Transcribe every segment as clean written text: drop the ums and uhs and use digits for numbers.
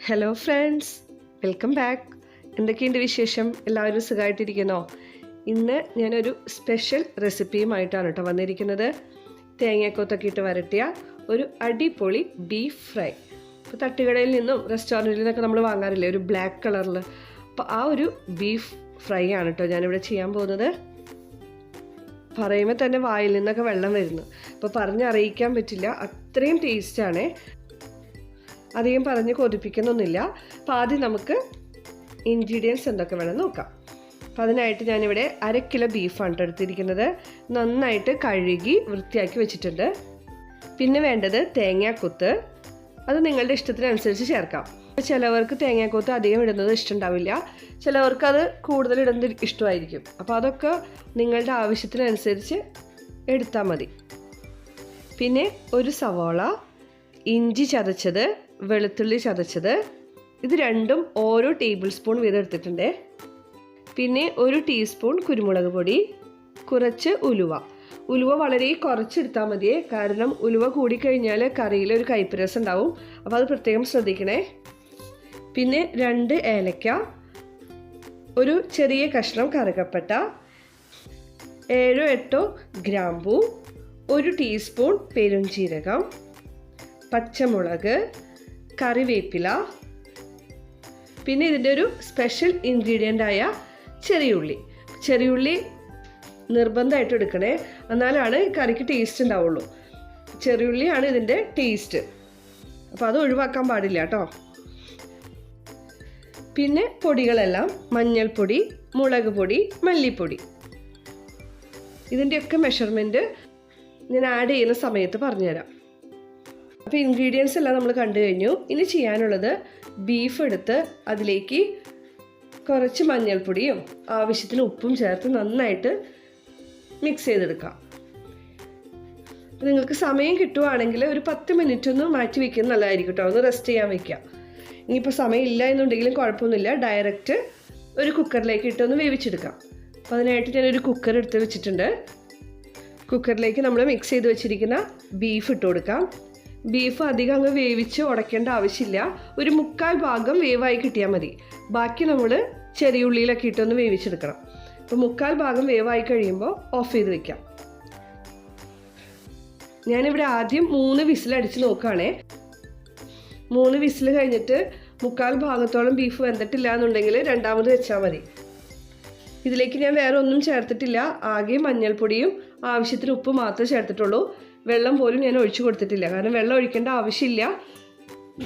Hello friends, welcome back. എന്തൊക്കെയുണ്ട് വിശേഷം? എല്ലാവരും സുഖമായിട്ടിരിക്കുന്നോ? ഇന്ന് ഞാനൊരു സ്പെഷ്യൽ റെസിപ്പിയുമായിട്ടാണ് കേട്ടോ വന്നിരിക്കുന്നത്. തേങ്ങാക്കൊത്തൊക്കെ ഇട്ട് വരട്ടിയ ഒരു അടിപൊളി ബീഫ് ഫ്രൈ. ഇപ്പോൾ തട്ടുകടയിൽ നിന്നും റെസ്റ്റോറൻറ്റിൽ നിന്നൊക്കെ നമ്മൾ വാങ്ങാറില്ലേ, ഒരു ബ്ലാക്ക് കളറിൽ. അപ്പോൾ ആ ഒരു ബീഫ് ഫ്രൈ ആണ് കേട്ടോ ഞാനിവിടെ ചെയ്യാൻ പോകുന്നത്. പറയുമ്പോൾ തന്നെ വായിൽ നിന്നൊക്കെ വെള്ളം വരുന്നു. അപ്പോൾ പറഞ്ഞറിയിക്കാൻ പറ്റില്ല, അത്രയും ടേസ്റ്റാണ്. അധികം പറഞ്ഞ് കൊതിപ്പിക്കുന്നൊന്നുമില്ല. അപ്പോൾ ആദ്യം നമുക്ക് ഇൻഗ്രീഡിയൻസ് എന്തൊക്കെ വേണം നോക്കാം. അപ്പോൾ അതിനായിട്ട് ഞാനിവിടെ 1/2 കിലോ ബീഫാണ് എടുത്തിരിക്കുന്നത്. നന്നായിട്ട് കഴുകി വൃത്തിയാക്കി വെച്ചിട്ടുണ്ട്. പിന്നെ വേണ്ടത് തേങ്ങാക്കൊത്ത്. അത് നിങ്ങളുടെ ഇഷ്ടത്തിനനുസരിച്ച് ചേർക്കാം. ചിലവർക്ക് തേങ്ങാക്കൊത്ത് അധികം ഇടുന്നത് ഇഷ്ടമുണ്ടാവില്ല, ചിലവർക്ക് അത് കൂടുതൽ ഇടുന്നത് ഇഷ്ടമായിരിക്കും. അപ്പോൾ അതൊക്കെ നിങ്ങളുടെ ആവശ്യത്തിനനുസരിച്ച് എടുത്താൽ മതി. പിന്നെ ഒരു സവാള, ഇഞ്ചി ചതച്ചത്, വെളുത്തുള്ളി ചതച്ചത്, ഇത് രണ്ടും ഓരോ ടേബിൾ സ്പൂൺ വീതം എടുത്തിട്ടുണ്ട്. പിന്നെ 1 ടീസ്പൂൺ കുരുമുളക് പൊടി, കുറച്ച് ഉലുവ വളരെ കുറച്ചെടുത്താൽ മതിയേ, കാരണം ഉലുവ കൂടിക്കഴിഞ്ഞാൽ കറിയിൽ ഒരു കയ്പ്പ് രസം ഉണ്ടാവും. അപ്പോൾ അത് പ്രത്യേകം ശ്രദ്ധിക്കണേ. പിന്നെ 2 ഏലക്ക, ഒരു ചെറിയ കഷ്ണം കറുകപ്പട്ട, 7-8 ഗ്രാമ്പൂ, 1 ടീസ്പൂൺ പെരുംജീരകം, പച്ചമുളക്, കറിവേപ്പില, പിന്നെ ഇതിൻ്റെ ഒരു സ്പെഷ്യൽ ഇൻഗ്രീഡിയൻ്റായ ചെറിയുള്ളി നിർബന്ധമായിട്ട് എടുക്കണേ, എന്നാലാണ് കറിക്ക് ടേസ്റ്റ് ഉണ്ടാവുള്ളൂ. ചെറിയുള്ളിയാണ് ഇതിൻ്റെ ടേസ്റ്റ്, അപ്പോൾ അത് ഒഴിവാക്കാൻ പാടില്ല കേട്ടോ. പിന്നെ പൊടികളെല്ലാം മഞ്ഞൾപ്പൊടി, മുളക് പൊടി, മല്ലിപ്പൊടി, ഇതിൻ്റെയൊക്കെ മെഷർമെൻറ്റ് ഞാൻ ആഡ് ചെയ്യുന്ന സമയത്ത് പറഞ്ഞുതരാം. അപ്പോൾ ഇൻഗ്രീഡിയൻസ് എല്ലാം നമ്മൾ കണ്ടു കഴിഞ്ഞു. ഇനി ചെയ്യാനുള്ളത് ബീഫ് എടുത്ത് അതിലേക്ക് കുറച്ച് മഞ്ഞൾപ്പൊടിയും ആവശ്യത്തിന് ഉപ്പും ചേർത്ത് നന്നായിട്ട് മിക്സ് ചെയ്തെടുക്കാം. നിങ്ങൾക്ക് സമയം കിട്ടുവാണെങ്കിൽ ഒരു 10 മിനിറ്റ് ഒന്ന് മാറ്റി വയ്ക്കുന്നത് നല്ലതായിരിക്കും കേട്ടോ, ഒന്ന് റെസ്റ്റ് ചെയ്യാൻ വയ്ക്കുക. ഇനിയിപ്പോൾ സമയം ഇല്ല എന്നുണ്ടെങ്കിലും കുഴപ്പമൊന്നുമില്ല, ഡയറക്റ്റ് ഒരു കുക്കറിലേക്ക് ഇട്ടൊന്ന് വേവിച്ചെടുക്കാം. അപ്പോൾ അതിനായിട്ട് ഞാനൊരു കുക്കർ എടുത്ത് വെച്ചിട്ടുണ്ട്. കുക്കറിലേക്ക് നമ്മൾ മിക്സ് ചെയ്ത് വെച്ചിരിക്കുന്ന ബീഫ് ഇട്ട് കൊടുക്കാം. ബീഫ് അധികം അങ്ങ് വേവിച്ച് ഉടയ്ക്കേണ്ട ആവശ്യമില്ല, ഒരു 1/4 ഭാഗം വേവായി കിട്ടിയാൽ മതി. ബാക്കി നമ്മൾ ചെറിയ ഉള്ളിയിലൊക്കെ ഇട്ടൊന്ന് വേവിച്ചെടുക്കണം. അപ്പോൾ 1/4 ഭാഗം വേവായി കഴിയുമ്പോൾ ഓഫ് ചെയ്ത് വെക്കാം. ഞാനിവിടെ ആദ്യം 3 വിസിലടിച്ച് നോക്കുകയാണേ. 3 വിസിൽ കഴിഞ്ഞിട്ട് 1/4 ഭാഗത്തോളം ബീഫ് വെന്തിട്ടില്ല എന്നുണ്ടെങ്കിൽ രണ്ടാമത് വെച്ചാൽ മതി. ഇതിലേക്ക് ഞാൻ വേറെ ഒന്നും ചേർത്തിട്ടില്ല, ആകെ മഞ്ഞൾപ്പൊടിയും ആവശ്യത്തിന് ഉപ്പ് മാത്രമേ ചേർത്തിട്ടുള്ളൂ. വെള്ളം പോലും ഞാൻ ഒഴിച്ചു കൊടുത്തിട്ടില്ല, കാരണം വെള്ളം ഒഴിക്കേണ്ട ആവശ്യമില്ല.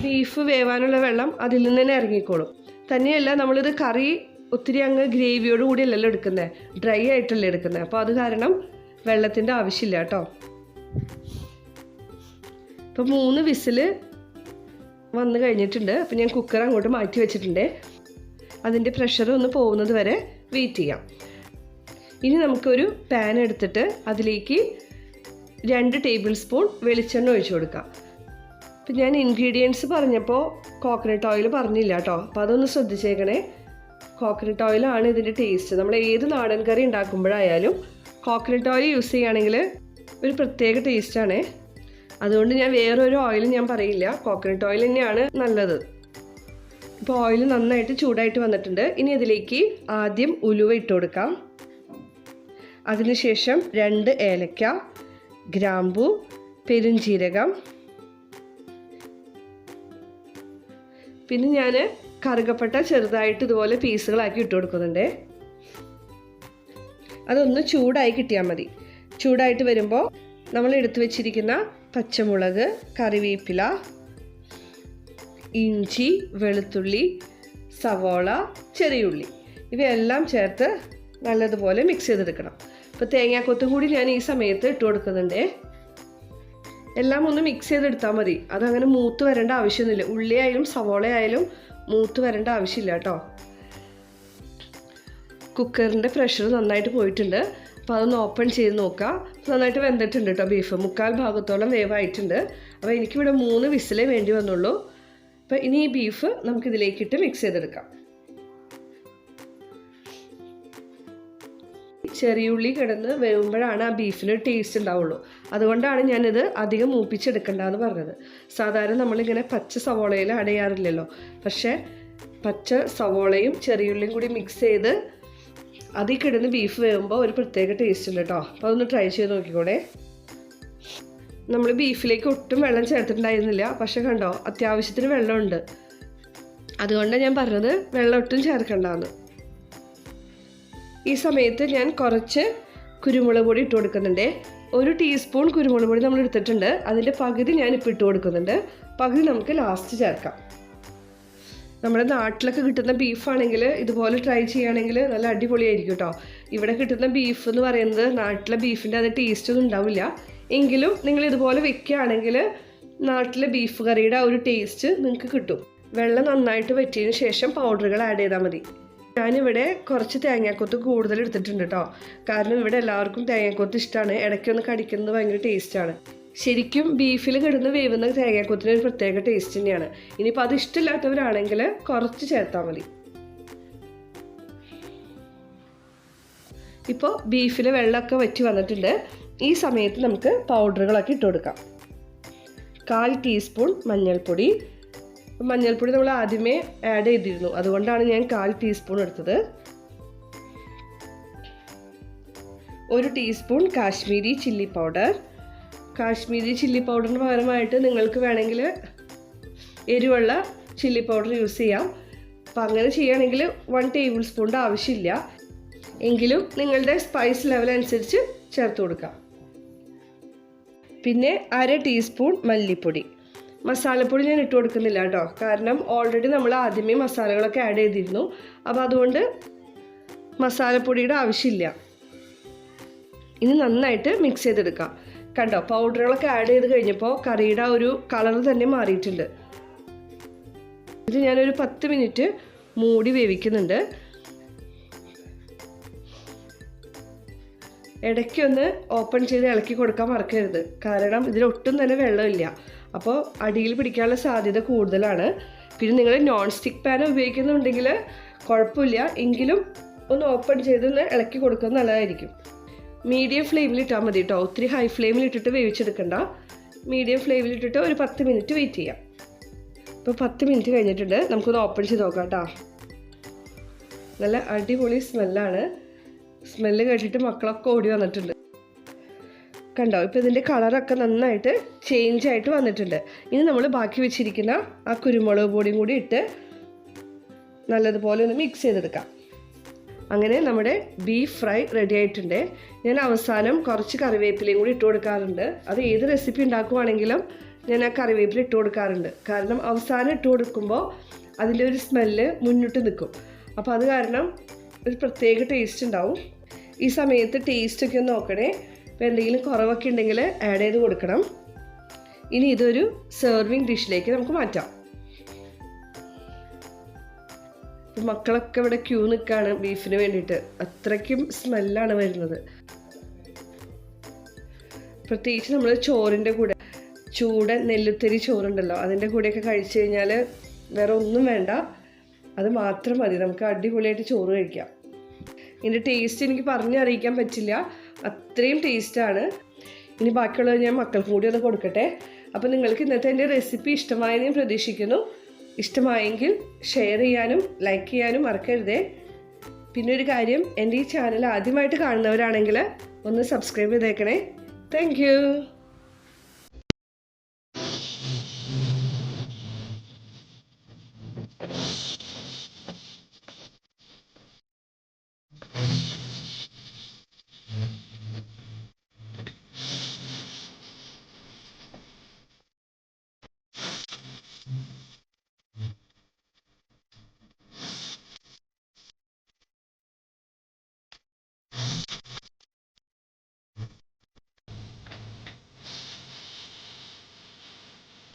ബീഫ് വേവാനുള്ള വെള്ളം അതിൽ നിന്ന് തന്നെ ഇറങ്ങിക്കോളും. തന്നെയല്ല, നമ്മളിത് കറി ഒത്തിരി അങ്ങ് ഗ്രേവിയോട് കൂടി അല്ലല്ലോ എടുക്കുന്നത്, ഡ്രൈ ആയിട്ടല്ലേ എടുക്കുന്നത്. അപ്പോൾ അത് കാരണം വെള്ളത്തിൻ്റെ ആവശ്യമില്ല കേട്ടോ. ഇപ്പോൾ 3 വിസിൽ വന്ന് കഴിഞ്ഞിട്ടുണ്ട്. അപ്പോൾ ഞാൻ കുക്കർ അങ്ങോട്ട് മാറ്റി വെച്ചിട്ടുണ്ട്. അതിൻ്റെ പ്രഷർ ഒന്ന് പോകുന്നത് വരെ വെയിറ്റ് ചെയ്യാം. ഇനി നമുക്കൊരു പാൻ എടുത്തിട്ട് അതിലേക്ക് 2 ടേബിൾ സ്പൂൺ വെളിച്ചെണ്ണ ഒഴിച്ചു കൊടുക്കാം. അപ്പം ഞാൻ ഇൻഗ്രീഡിയൻസ് പറഞ്ഞപ്പോൾ കോക്കനട്ട് ഓയിൽ പറഞ്ഞില്ല കേട്ടോ, അപ്പോൾ അതൊന്ന് ശ്രദ്ധിച്ചേക്കണേ. കോക്കനട്ട് ഓയിലാണ് ഇതിൻ്റെ ടേസ്റ്റ്. നമ്മൾ ഏത് നാടൻ കറി ഉണ്ടാക്കുമ്പോഴായാലും കോക്കനട്ട് ഓയിൽ യൂസ് ചെയ്യുകയാണെങ്കിൽ ഒരു പ്രത്യേക ടേസ്റ്റാണ്. അതുകൊണ്ട് ഞാൻ വേറൊരു ഓയിൽ ഞാൻ പറയില്ല, കോക്കനട്ട് ഓയിൽ തന്നെയാണ് നല്ലത്. ഇപ്പോൾ ഓയിൽ നന്നായിട്ട് ചൂടായിട്ട് വന്നിട്ടുണ്ട്. ഇനി ഇതിലേക്ക് ആദ്യം ഉലുവ ഇട്ട് കൊടുക്കാം. അതിനുശേഷം 2 ഏലക്ക, ഗ്രാമ്പൂ, പെരുംജീരകം, പിന്നെ ഞാൻ കറുകപ്പട്ട ചെറുതായിട്ട് ഇതുപോലെ പീസുകളാക്കി ഇട്ട് കൊടുക്കുന്നുണ്ട്. അതൊന്ന് ചൂടായി കിട്ടിയാൽ മതി. ചൂടായിട്ട് വരുമ്പോൾ നമ്മൾ എടുത്തു വെച്ചിരിക്കുന്ന പച്ചമുളക്, കറിവേപ്പില, ഇഞ്ചി, വെളുത്തുള്ളി, സവാള, ചെറിയുള്ളി, ഇവയെല്ലാം ചേർത്ത് നല്ലതുപോലെ മിക്സ് ചെയ്തെടുക്കണം. ഇപ്പോൾ തേങ്ങാക്കൊത്തും കൂടി ഞാൻ ഈ സമയത്ത് ഇട്ട് കൊടുക്കുന്നുണ്ട്. എല്ലാം ഒന്ന് മിക്സ് ചെയ്തെടുത്താൽ മതി, അതങ്ങനെ മൂത്ത് വരേണ്ട ആവശ്യമൊന്നുമില്ല. ഉള്ളിയായാലും സവാള ആയാലും മൂത്ത് വരേണ്ട ആവശ്യമില്ല കേട്ടോ. കുക്കറിൻ്റെ പ്രഷർ നന്നായിട്ട് പോയിട്ടുണ്ട്. അപ്പോൾ അതൊന്ന് ഓപ്പൺ ചെയ്ത് നോക്കാം. നന്നായിട്ട് വെന്തിട്ടുണ്ട് കേട്ടോ ബീഫ്, 1/4 ഭാഗത്തോളം വേവായിട്ടുണ്ട്. അപ്പോൾ എനിക്കിവിടെ 3 വിസിലേ വേണ്ടി വന്നുള്ളൂ. അപ്പോൾ ഇനി ഈ ബീഫ് നമുക്കിതിലേക്കിട്ട് മിക്സ് ചെയ്തെടുക്കാം. ചെറിയുള്ളി കിടന്ന് വേവുമ്പോഴാണ് ആ ബീഫിന് ടേസ്റ്റ് ഉണ്ടാവുള്ളൂ. അതുകൊണ്ടാണ് ഞാനിത് അധികം മൂപ്പിച്ചെടുക്കണ്ടെന്ന് പറഞ്ഞത്. സാധാരണ നമ്മളിങ്ങനെ പച്ച സവോളയിൽ ആഡ് ചെയ്യാറില്ലല്ലോ, പക്ഷേ പച്ച സവോളയും ചെറിയുള്ളിയും കൂടി മിക്സ് ചെയ്ത് അതിൽ കിടന്ന് ബീഫ് വേവുമ്പോൾ ഒരു പ്രത്യേക ടേസ്റ്റ് ഉണ്ട് കേട്ടോ. അപ്പോൾ അതൊന്ന് ട്രൈ ചെയ്ത് നോക്കിക്കോടെ. നമ്മൾ ബീഫിലേക്ക് ഒട്ടും വെള്ളം ചേർത്തിട്ടുണ്ടായിരുന്നില്ല, പക്ഷെ കണ്ടോ അത്യാവശ്യത്തിന് വെള്ളമുണ്ട്. അതുകൊണ്ടാണ് ഞാൻ പറഞ്ഞത് വെള്ളം ഒട്ടും ചേർക്കണ്ടെന്ന്. ഈ സമയത്ത് ഞാൻ കുറച്ച് കുരുമുളക് പൊടി ഇട്ട് കൊടുക്കുന്നുണ്ട്. 1 ടീസ്പൂൺ കുരുമുളക് പൊടി നമ്മൾ എടുത്തിട്ടുണ്ട്, അതിൻ്റെ പകുതി ഞാനിപ്പോൾ ഇട്ട് കൊടുക്കുന്നുണ്ട്. പകുതി നമുക്ക് ലാസ്റ്റ് ചേർക്കാം. നമ്മുടെ നാട്ടിലൊക്കെ കിട്ടുന്ന ബീഫാണെങ്കിൽ ഇതുപോലെ ട്രൈ ചെയ്യുകയാണെങ്കിൽ നല്ല അടിപൊളിയായിരിക്കും കേട്ടോ. ഇവിടെ കിട്ടുന്ന ബീഫ് എന്ന് പറയുന്നത് നാട്ടിലെ ബീഫിൻ്റെ അത് ടേസ്റ്റ് ഒന്നും ഉണ്ടാവില്ല. എങ്കിലും നിങ്ങൾ ഇതുപോലെ വെക്കുകയാണെങ്കിൽ നാട്ടിലെ ബീഫ് കറിയുടെ ആ ഒരു ടേസ്റ്റ് നിങ്ങൾക്ക് കിട്ടും. വെള്ളം നന്നായിട്ട് വറ്റിയതിന് ശേഷം പൗഡറുകൾ ആഡ് ചെയ്താൽ മതി. ഞാനിവിടെ കുറച്ച് തേങ്ങാക്കൊത്ത് കൂടുതൽ എടുത്തിട്ടുണ്ട് കേട്ടോ. കാരണം ഇവിടെ എല്ലാവർക്കും തേങ്ങാക്കൊത്ത് ഇഷ്ടമാണ്. ഇടയ്ക്കൊന്ന് കടിക്കുന്നത് ഭയങ്കര ടേസ്റ്റാണ്. ശരിക്കും ബീഫിൽ കിടന്ന് വേവുന്ന തേങ്ങാക്കൊത്തിന് ഒരു പ്രത്യേക ടേസ്റ്റ് തന്നെയാണ്. ഇനിയിപ്പോൾ അത് ഇഷ്ടമില്ലാത്തവരാണെങ്കിൽ കുറച്ച് ചേർത്താൽ മതി. ഇപ്പോൾ ബീഫിൽ വെള്ളമൊക്കെ വറ്റി വന്നിട്ടുണ്ട്. ഈ സമയത്ത് നമുക്ക് പൗഡറുകളൊക്കെ ഇട്ട് കൊടുക്കാം. 1/4 ടീസ്പൂൺ മഞ്ഞൾപ്പൊടി. മഞ്ഞൾപ്പൊടി നമ്മൾ ആദ്യമേ ആഡ് ചെയ്തിരുന്നു, അതുകൊണ്ടാണ് ഞാൻ 1/4 ടീസ്പൂൺ എടുത്തത്. 1 teaspoon Kashmiri chilli powder. Kashmiri chilli പൗഡറിന് പകരമായിട്ട് നിങ്ങൾക്ക് വേണമെങ്കിൽ എരിവുള്ള ചില്ലി പൗഡർ യൂസ് ചെയ്യാം. അപ്പം അങ്ങനെ ചെയ്യുകയാണെങ്കിൽ 1 ടേബിൾ സ്പൂണിൻ്റെ ആവശ്യമില്ല. എങ്കിലും നിങ്ങളുടെ സ്പൈസ് ലെവൽ അനുസരിച്ച് ചേർത്ത് കൊടുക്കാം. പിന്നെ 1/2 ടീസ്പൂൺ മല്ലിപ്പൊടി. മസാലപ്പൊടി ഞാൻ ഇട്ട് കൊടുക്കുന്നില്ല കേട്ടോ, കാരണം ഓൾറെഡി നമ്മൾ ആദ്യമേ മസാലകളൊക്കെ ആഡ് ചെയ്തിരുന്നു. അപ്പോൾ അതുകൊണ്ട് മസാലപ്പൊടിയുടെ ആവശ്യമില്ല. ഇനി നന്നായിട്ട് മിക്സ് ചെയ്തെടുക്കാം. കണ്ടോ പൗഡറുകളൊക്കെ ആഡ് ചെയ്ത് കഴിഞ്ഞപ്പോൾ കറിയുടെ ഒരു കളർ തന്നെ മാറിയിട്ടുണ്ട്. ഇത് ഞാനൊരു 10 മിനിറ്റ് മൂടി വേവിക്കുന്നുണ്ട്. ഇടയ്ക്കൊന്ന് ഓപ്പൺ ചെയ്ത് ഇളക്കി കൊടുക്കാൻ മറക്കരുത്, കാരണം ഇതിലൊട്ടും തന്നെ വെള്ളമില്ല. അപ്പോൾ അടിയിൽ പിടിക്കാനുള്ള സാധ്യത കൂടുതലാണ്. പിന്നെ നിങ്ങൾ നോൺ സ്റ്റിക്ക് പാൻ ഉപയോഗിക്കുന്നുണ്ടെങ്കിൽ കുഴപ്പമില്ല, എങ്കിലും ഒന്ന് ഓപ്പൺ ചെയ്തൊന്ന് ഇളക്കി കൊടുക്കുന്നത് നല്ലതായിരിക്കും. മീഡിയം ഫ്ലെയിമിൽ ഇട്ടാൽ മതി കേട്ടോ, ഒത്തിരി ഹൈ ഫ്ലെയിമിൽ ഇട്ടിട്ട് വേവിച്ചെടുക്കണ്ട. മീഡിയം ഫ്ലെയിമിൽ ഇട്ടിട്ട് ഒരു 10 മിനിറ്റ് വെയിറ്റ് ചെയ്യാം. ഇപ്പോൾ 10 മിനിറ്റ് കഴിഞ്ഞിട്ടുണ്ട്, നമുക്കൊന്ന് ഓപ്പൺ ചെയ്ത് നോക്കാം കേട്ടോ. നല്ല അടിപൊളി സ്മെല്ലാണ്. സ്മെല്ല് കേട്ടിട്ട് മക്കളൊക്കെ ഓടി വന്നിട്ടുണ്ട്. കണ്ടോ ഇപ്പോൾ ഇതിൻ്റെ കളറൊക്കെ നന്നായിട്ട് ചേഞ്ച് ആയിട്ട് വന്നിട്ടുണ്ട്. ഇനി നമ്മൾ ബാക്കി വെച്ചിരിക്കുന്ന ആ കുരുമുളക് പൊടിയും കൂടി ഇട്ട് നല്ലതുപോലെ ഒന്ന് മിക്സ് ചെയ്തെടുക്കാം. അങ്ങനെ നമ്മുടെ ബീഫ് ഫ്രൈ റെഡി ആയിട്ടുണ്ട്. ഞാൻ അവസാനം കുറച്ച് കറിവേപ്പിലയും കൂടി ഇട്ട് കൊടുക്കാറുണ്ട്. അത് ഏത് റെസിപ്പി ഉണ്ടാക്കുവാണെങ്കിലും ഞാൻ ആ കറിവേപ്പില ഇട്ട് കൊടുക്കാറുണ്ട്. കാരണം അവസാനം ഇട്ട് കൊടുക്കുമ്പോൾ അതിൻ്റെ ഒരു സ്മെല്ല് മുന്നിട്ട് നിൽക്കും. അപ്പോൾ അത് കാരണം ഒരു പ്രത്യേക ടേസ്റ്റ് ഉണ്ടാവും. ഈ സമയത്ത് ടേസ്റ്റൊക്കെ ഒന്ന് നോക്കണേ. ഇപ്പോൾ എന്തെങ്കിലും കുറവൊക്കെ ഉണ്ടെങ്കിൽ ആഡ് ചെയ്ത് കൊടുക്കണം. ഇനി ഇതൊരു സെർവിങ് ഡിഷിലേക്ക് നമുക്ക് മാറ്റാം. മക്കളൊക്കെ ഇവിടെ ക്യൂ നിൽക്കുകയാണ് ബീഫിന് വേണ്ടിയിട്ട്. അത്രയ്ക്കും സ്മെല്ലാണ് വരുന്നത്. പ്രത്യേകിച്ച് നമ്മൾ ചോറിൻ്റെ കൂടെ ചൂടൻ നെല്ലുത്തരി ചോറുണ്ടല്ലോ, അതിൻ്റെ കൂടെയൊക്കെ കഴിച്ചു കഴിഞ്ഞാൽ വേറെ ഒന്നും വേണ്ട, അത് മാത്രം മതി, നമുക്ക് അടിപൊളിയായിട്ട് ചോറ് കഴിക്കാം. ഇതിൻ്റെ ടേസ്റ്റ് എനിക്ക് പറഞ്ഞറിയിക്കാൻ പറ്റില്ല, അത്രയും ടേസ്റ്റാണ്. ഇനി ബാക്കിയുള്ളത് ഞാൻ മക്കൾക്കും കൂടി ഒന്ന് കൊടുക്കട്ടെ. അപ്പോൾ നിങ്ങൾക്ക് ഇന്നത്തെ എൻ്റെ റെസിപ്പി ഇഷ്ടമായെന്ന് ഞാൻ പ്രതീക്ഷിക്കുന്നു. ഇഷ്ടമായെങ്കിൽ ഷെയർ ചെയ്യാനും ലൈക്ക് ചെയ്യാനും മറക്കരുതേ. പിന്നെ ഒരു കാര്യം, എൻ്റെ ഈ ചാനൽ ആദ്യമായിട്ട് കാണുന്നവരാണെങ്കിൽ ഒന്ന് സബ്സ്ക്രൈബ് ചെയ്തേക്കണേ. താങ്ക്